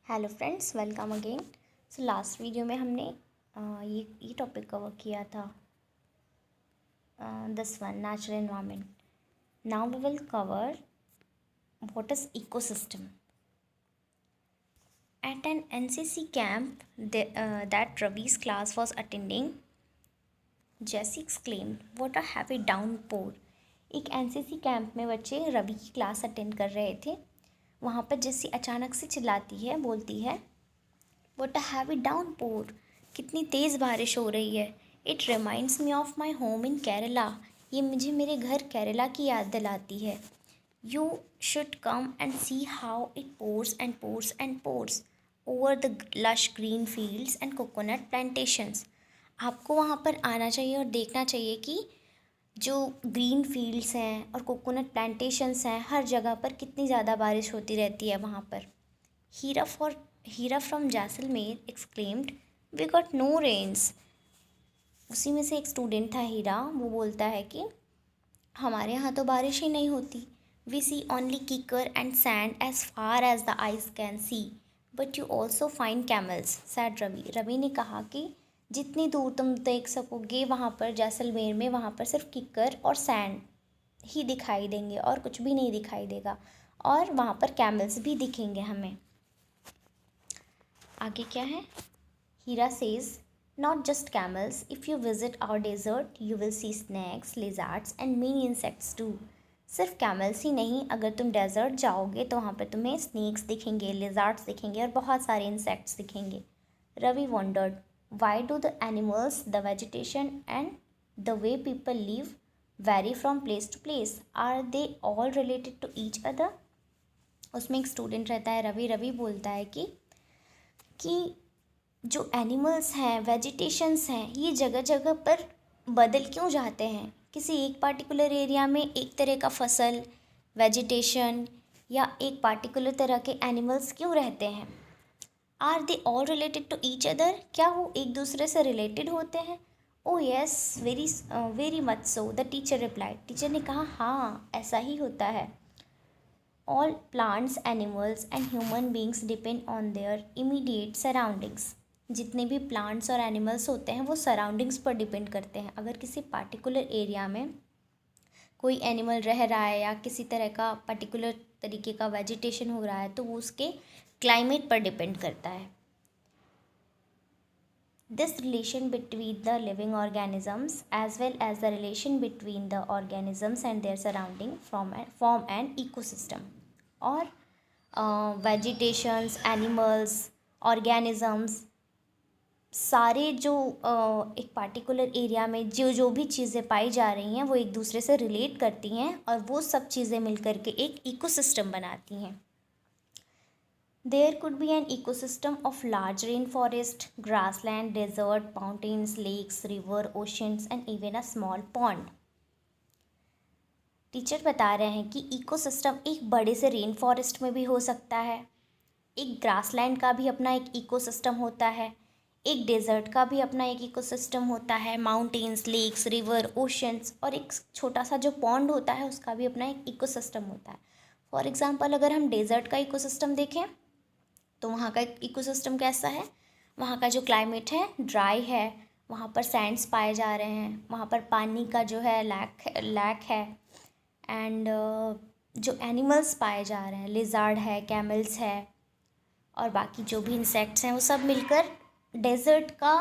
Hello friends, welcome again. So last video में हमने ये टॉपिक कवर किया था, this one natural environment. Now we will cover what is ecosystem. At an NCC camp that Ravi's class was attending, Jessie exclaimed, "What a heavy downpour!" एक NCC camp में बच्चे रवि की class attend कर रहे थे। वहाँ पर जेसी अचानक से चिल्लाती है, बोलती है, "What a heavy downpour!" कितनी तेज़ बारिश हो रही है। "It reminds me of my home in Kerala." ये मुझे मेरे घर केरला की याद दिलाती है। "You should come and see how it pours and pours and pours over the lush green fields and coconut plantations." आपको वहाँ पर आना चाहिए और देखना चाहिए कि जो ग्रीन फील्ड्स हैं और कोकोनट प्लांटेशंस हैं, हर जगह पर कितनी ज़्यादा बारिश होती रहती है वहाँ पर। Hira from Jaisalmer exclaimed, "we got no rains." उसी में से एक स्टूडेंट था हीरा, वो बोलता है कि हमारे यहाँ तो बारिश ही नहीं होती। "We see only kikar and sand as far as the eyes can see, but you also find camels," said Ravi. Ravi ने कहा कि जितनी दूर तुम देख सकोगे वहाँ पर जैसलमेर में, वहाँ पर सिर्फ कीकर और सैंड ही दिखाई देंगे और कुछ भी नहीं दिखाई देगा, और वहाँ पर कैमल्स भी दिखेंगे हमें। आगे क्या है? हीरा says, "Not just camels. If you visit our desert, you will see snakes, lizards and many insects too." सिर्फ कैमल्स ही नहीं, अगर तुम डेजर्ट जाओगे तो वहाँ पर तुम्हें स्नेक्स दिखेंगे, लिजार्ड्स दिखेंगे और बहुत सारे इंसेक्ट्स दिखेंगे। Ravi wondered, "Why do the animals, the vegetation and the way people live vary from place to place? Are they all related to each other?" उसमें एक स्टूडेंट रहता है रवि। रवि बोलता है कि जो एनिमल्स हैं, वेजिटेशंस हैं, ये जगह जगह पर बदल क्यों जाते हैं? किसी एक पार्टिकुलर एरिया में एक तरह का फसल, वेजिटेशन या एक पार्टिकुलर तरह के एनिमल्स क्यों रहते हैं? "Are they all related to each other?" क्या वो एक दूसरे से रिलेटेड होते हैं? "Oh yes, very much so," the teacher replied. Teacher ने कहा, हाँ, ऐसा ही होता है। "All plants, animals and human beings depend on their immediate surroundings." जितने भी प्लांट्स और एनिमल्स होते हैं वो सराउंडिंग्स पर डिपेंड करते हैं। अगर किसी पार्टिकुलर एरिया में कोई एनिमल रह रहा है या किसी तरह का पर्टिकुलर तरीके का वेजिटेशन हो रहा है तो वो उसके क्लाइमेट पर डिपेंड करता है। This relation between the living organisms as well as the relation between the organisms and their surrounding form an ecosystem. और वेजिटेशंस, एनिमल्स, ऑर्गेनिजम्स, सारे जो एक पार्टिकुलर एरिया में जो भी चीज़ें पाई जा रही हैं वो एक दूसरे से रिलेट करती हैं और वो सब चीज़ें मिलकर के एक इकोसिस्टम बनाती हैं। There could be an ecosystem of large rainforest, grassland, desert, mountains, lakes, river, oceans and even a small pond. Teacher बता रहे हैं कि इकोसिस्टम एक बड़े से रेन फॉरेस्ट में भी हो सकता है, एक ग्रासलैंड का भी अपना एक इकोसिस्टम होता है, एक डेजर्ट का भी अपना एक इकोसिस्टम होता है, माउंटेन्स, लेक्स, रिवर, ओशंस और एक छोटा सा जो पॉन्ड होता है उसका भी अपना एक इकोसिस्टम होता है। फॉर एग्जांपल, अगर हम डेजर्ट का इकोसिस्टम देखें तो वहाँ का इकोसिस्टम कैसा है? वहाँ का जो क्लाइमेट है ड्राई है, वहाँ पर सैंड्स पाए जा रहे हैं, वहाँ पर पानी का जो है लैक है, एंड जो एनिमल्स पाए जा रहे हैं, लिजार्ड है, कैमल्स है और बाकी जो भी इंसेक्ट्स हैं वो सब मिलकर डेजर्ट का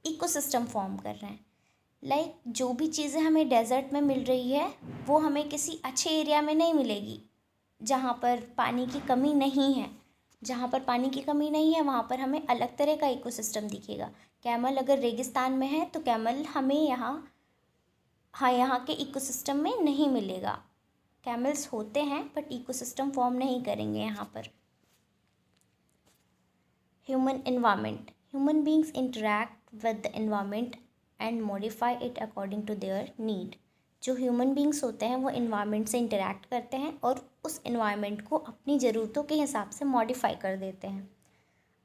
इकोसिस्टम फॉर्म कर रहे हैं। लाइक जो भी चीज़ें हमें डेजर्ट में मिल रही है वो हमें किसी अच्छे एरिया में नहीं मिलेगी जहाँ पर पानी की कमी नहीं है। जहाँ पर पानी की कमी नहीं है वहाँ पर हमें अलग तरह का इकोसिस्टम दिखेगा। कैमल अगर रेगिस्तान में है तो कैमल हमें यहाँ के इकोसिस्टम में नहीं मिलेगा। कैमल्स होते हैं बट इकोसिस्टम फॉर्म नहीं करेंगे यहाँ पर। Human environment, human beings interact with the environment and modify it according to their need. जो ह्यूमन बींग्स होते हैं वो इन्वायरमेंट से इंटरैक्ट करते हैं और उस इन्वायरमेंट को अपनी ज़रूरतों के हिसाब से मॉडिफाई कर देते हैं।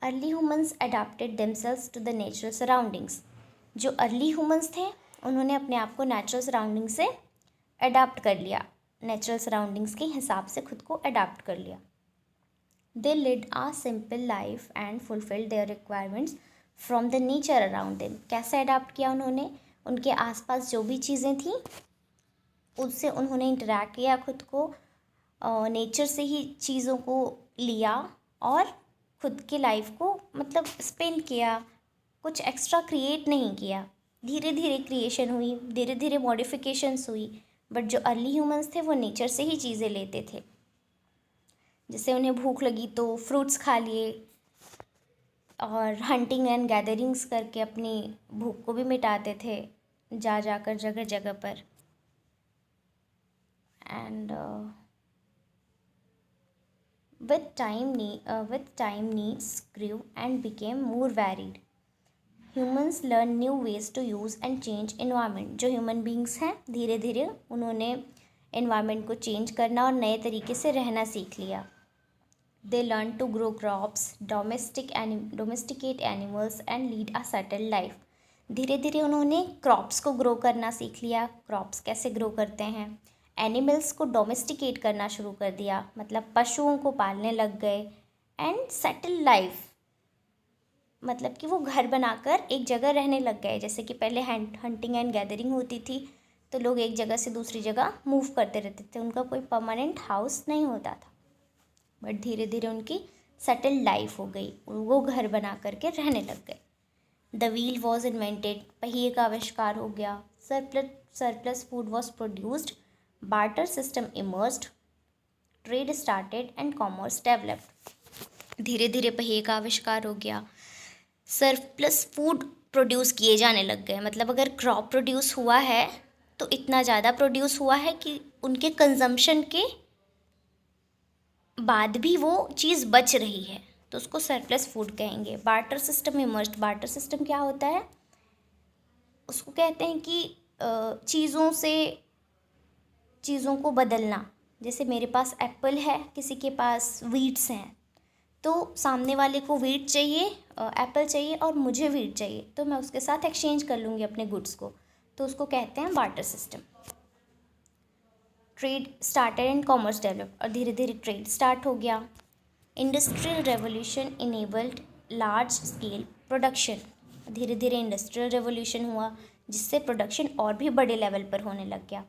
Early humans adapted themselves to the natural surroundings. जो अर्ली ह्यूमन्स थे उन्होंने अपने आप को नेचुरल सराउंडिंग से अडाप्ट कर लिया, नेचुरल सराउंडिंग्स के हिसाब से खुद को अडाप्ट कर लिया। They led a simple life and fulfilled their requirements from the nature around them. कैसे अडाप्ट किया उन्होंने? उनके आसपास जो भी चीज़ें थी उससे उन्होंने इंटरेक्ट किया, खुद को नेचर से ही चीज़ों को लिया और खुद की लाइफ को मतलब स्पेंड किया, कुछ एक्स्ट्रा क्रिएट नहीं किया। धीरे धीरे क्रिएशन हुई, धीरे धीरे मॉडिफिकेशंस हुई, बट जो अर्ली ह्यूमंस थे वो नेचर से ही चीज़ें लेते थे। जैसे उन्हें भूख लगी तो फ्रूट्स खा लिए और हंटिंग एंड गैदरिंग्स करके अपनी भूख को भी मिटाते थे जा जाकर जगह जगह पर। And with time needs grew and became more varied. Humans learn new ways to use and change environment. जो ह्यूमन बींग्स हैं धीरे धीरे उन्होंने environment को चेंज करना और नए तरीके से रहना सीख लिया। They learn to grow crops, domesticate animals and lead a settled life. धीरे धीरे उन्होंने क्रॉप्स को ग्रो करना सीख लिया। क्रॉप्स कैसे ग्रो करते हैं? एनिमल्स को डोमेस्टिकेट करना शुरू कर दिया, मतलब पशुओं को पालने लग गए। एंड सेटल लाइफ, मतलब कि वो घर बनाकर एक जगह रहने लग गए। जैसे कि पहले हंटिंग एंड गैदरिंग होती थी तो लोग एक जगह से दूसरी जगह मूव करते रहते थे, उनका कोई परमानेंट हाउस नहीं होता था। बट धीरे धीरे उनकी सेटल लाइफ हो गई, वो घर बना करके रहने लग गए। द व्हील वॉज इन्वेंटेड, पहिए का आविष्कार हो गया। Surplus food was produced, barter system emerged, trade started and commerce developed. धीरे धीरे पहिए का आविष्कार हो गया, सरप्लस फूड प्रोड्यूस किए जाने लग गए। मतलब अगर क्रॉप प्रोड्यूस हुआ है तो इतना ज़्यादा प्रोड्यूस हुआ है कि उनके कंजम्पशन के बाद भी वो चीज़ बच रही है, तो उसको सरप्लस फूड कहेंगे। Barter system emerged, barter system क्या होता है? उसको कहते हैं कि चीज़ों को बदलना। जैसे मेरे पास एप्पल है, किसी के पास वीट्स हैं, तो सामने वाले को वीट चाहिए, एप्पल चाहिए और मुझे वीट चाहिए, तो मैं उसके साथ एक्सचेंज कर लूँगी अपने गुड्स को, तो उसको कहते हैं barter system. Trade started and commerce develop, और धीरे धीरे ट्रेड स्टार्ट हो गया। Industrial revolution enabled large scale production, धीरे धीरे इंडस्ट्रियल रेवोल्यूशन हुआ जिससे प्रोडक्शन और भी बड़े लेवल पर होने लग गया।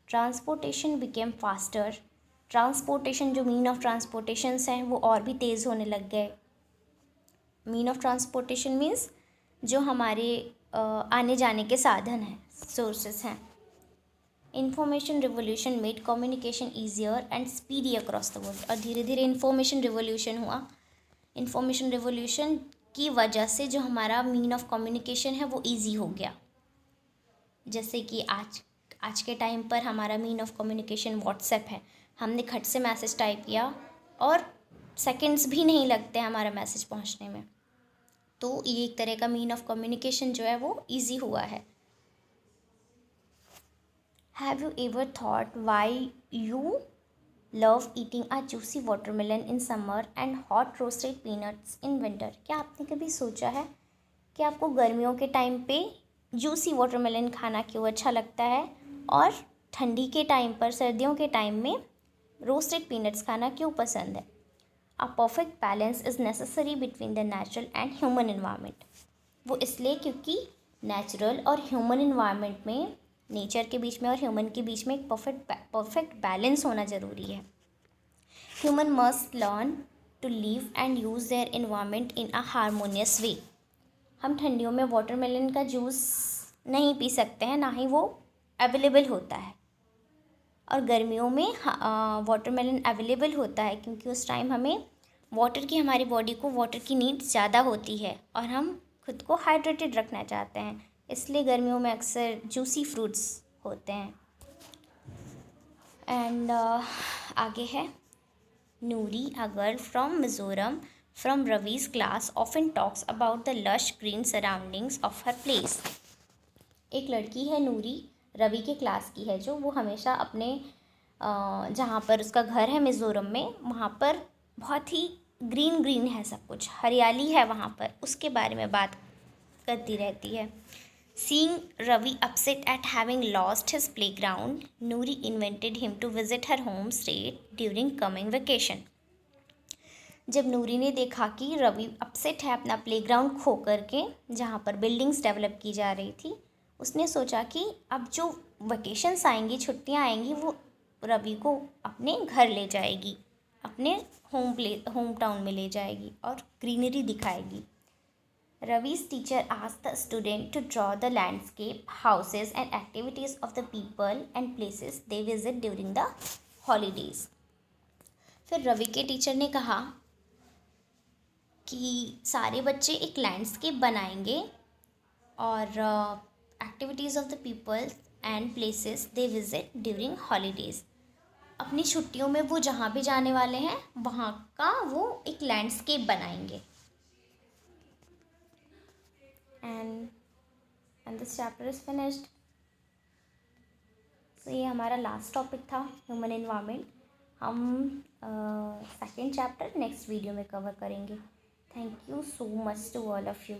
ट्रांसपोर्टेशन बिकेम फास्टर, ट्रांसपोर्टेशन जो मीन ऑफ ट्रांसपोर्टेशंस हैं वो और भी तेज़ होने लग गए। मीन ऑफ ट्रांसपोर्टेशन मीन्स जो हमारे आने जाने के साधन हैं, सोर्सेस हैं। Information revolution made communication easier and speedy across the world, और धीरे धीरे इंफॉर्मेशन रिवोल्यूशन हुआ। इंफॉर्मेशन रिवोल्यूशन की वजह से जो हमारा मीन ऑफ कम्युनिकेशन है वो ईजी हो गया। जैसे कि आज के टाइम पर हमारा मीन ऑफ कम्युनिकेशन व्हाट्सएप है। हमने खट से मैसेज टाइप किया और सेकंड्स भी नहीं लगते हमारा मैसेज पहुंचने में, तो ये एक तरह का मीन ऑफ कम्युनिकेशन जो है वो ईजी हुआ है। Have you ever thought why you love eating a juicy watermelon in summer and hot roasted peanuts in winter? क्या आपने कभी सोचा है कि आपको गर्मियों के टाइम पे जूसी वाटरमेलन खाना क्यों अच्छा लगता है और ठंडी के टाइम पर, सर्दियों के टाइम में रोस्टेड पीनट्स खाना क्यों पसंद है? A perfect balance is necessary between the natural and human environment. वो इसलिए क्योंकि नेचुरल और ह्यूमन इन्वायरमेंट में, नेचर के बीच में और ह्यूमन के बीच में एक परफेक्ट बैलेंस होना ज़रूरी है। Human must learn to live and use their environment in a harmonious way. हम ठंडियों में वाटरमेलन का जूस नहीं पी सकते हैं, ना ही वो अवेलेबल होता है, और गर्मियों में वाटरमेलन अवेलेबल होता है क्योंकि उस टाइम हमें वाटर की, हमारी बॉडी को वाटर की नीड ज़्यादा होती है और हम खुद को हाइड्रेटेड रखना चाहते हैं, इसलिए गर्मियों में अक्सर जूसी फ्रूट्स होते हैं। एंड आगे है Noori, a girl from Mizoram from Ravi's class often talks about the lush green surroundings of her place. एक लड़की है नूरी, रवि के क्लास की है, जो वो हमेशा अपने जहाँ पर उसका घर है मिज़ोरम में, वहाँ पर बहुत ही ग्रीन ग्रीन है, सब कुछ हरियाली है वहाँ पर, उसके बारे में बात करती रहती है। Seeing Ravi upset at having lost his playground, Noori invited him to visit her home state during coming vacation. जब नूरी ने देखा कि रवि अपसेट है अपना प्लेग्राउंड खो करके, जहाँ पर बिल्डिंग्स डेवलप की जा रही थी, उसने सोचा कि अब जो वेकेशंस आएंगी, छुट्टियाँ आएंगी, वो रवि को अपने घर ले जाएगी, अपने होम टाउन में ले जाएगी और ग्रीनरी दिखाएगी। Ravi's teacher asked the student to draw the landscape, houses and activities of the people and places they visit during the holidays. फिर रवि के टीचर ने कहा कि सारे बच्चे एक लैंडस्केप बनाएंगे और activities of the people and places they visit during holidays. अपनी छुट्टियों में वो जहाँ भी जाने वाले हैं वहाँ का वो एक लैंडस्केप बनाएंगे। And this chapter is finished. तो ये हमारा लास्ट टॉपिक था, ह्यूमन एनवायरनमेंट। हम सेकेंड चैप्टर नेक्स्ट वीडियो में कवर करेंगे। Thank you so much to all of you.